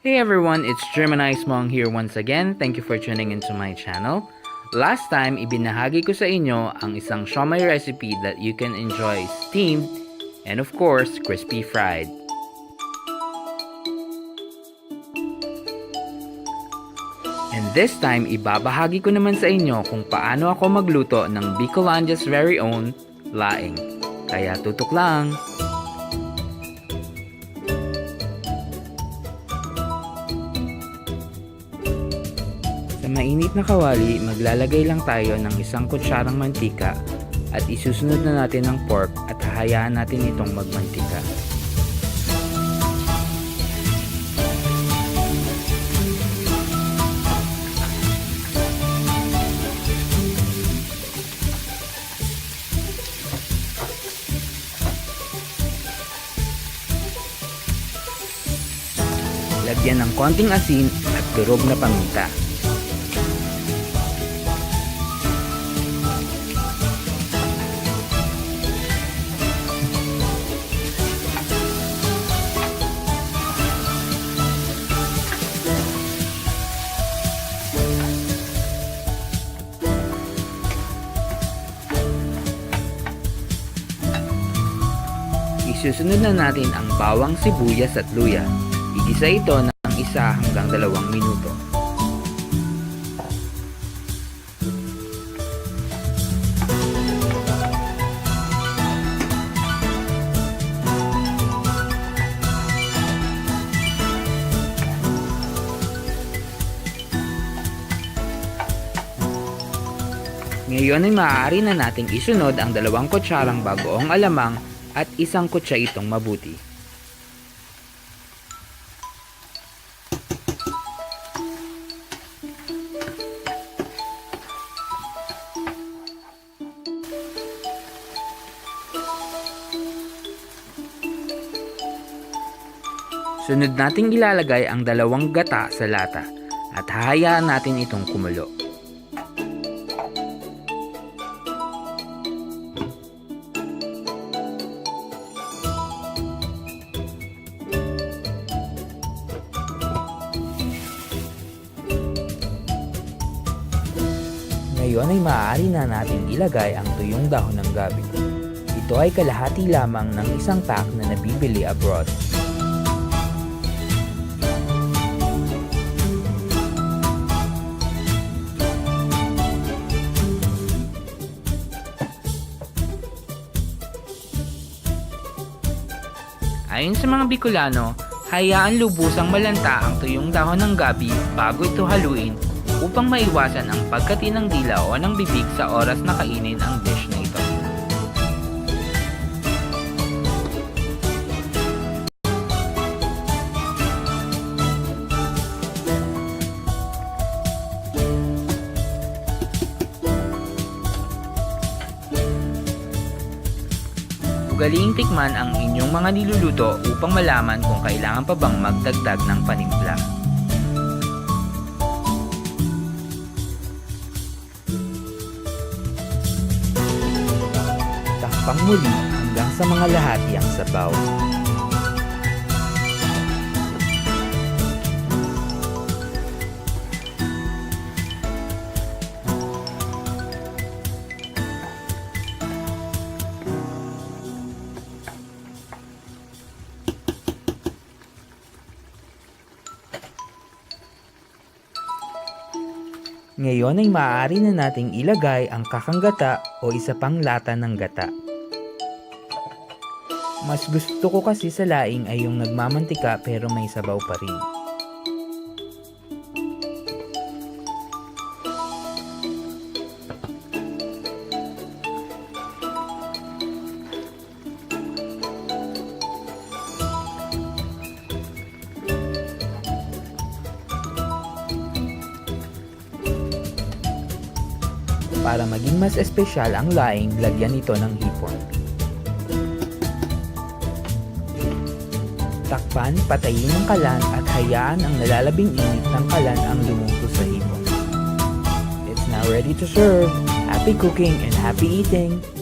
Hey everyone, it's Germanized Mong here once again. Thank you for tuning into my channel. Last time, ibinahagi ko sa inyo ang isang siomai recipe that you can enjoy steamed and of course, crispy fried. And this time, ibabahagi ko naman sa inyo kung paano ako magluto ng Bicolandia's very own laing. Kaya tutok lang! Sa mainit na kawali, maglalagay lang tayo ng isang kutsarang mantika at isusunod na natin ang pork at hahayaan natin itong magmantika. Lagyan ng konting asin at durog na paminta. Isusunod na natin ang bawang, sibuyas at luya. Igisa ito ng 1 hanggang 2 minuto. Ngayon ay maaari na nating isunod ang 2 kutsarang bagoong alamang at 1 kutsa itong mabuti. Sunod nating ilalagay ang 2 gata sa lata at hahayaan natin itong kumulo. Ngayon ay maaari na natin ilagay ang tuyong dahon ng gabi. Ito ay kalahati lamang ng 1 pack na nabibili abroad. Ayon sa mga Bicolano, hayaan lubusang malanta ang tuyong dahon ng gabi bago ito haluin upang maiwasan ang pagkati ng dila o ng bibig sa oras na kainin ang dish na ito. Ugaliing tikman ang inyong mga niluluto upang malaman kung kailangan pa bang magdagdag ng panimpla. Takpang muli hanggang sa mga lahati ang sabaw. Ngayon ay maaari na nating ilagay ang kakanggata o isa pang lata ng gata. Mas gusto ko kasi sa laing ay yung nagmamantika pero may sabaw pa rin. Para maging mas espesyal ang laing, lagyan ito ng hipon. Takpan, patayin ang kalan at hayaan ang nalalabing init ng kalan ang lumuto sa hipon. It's now ready to serve. Happy cooking and happy eating!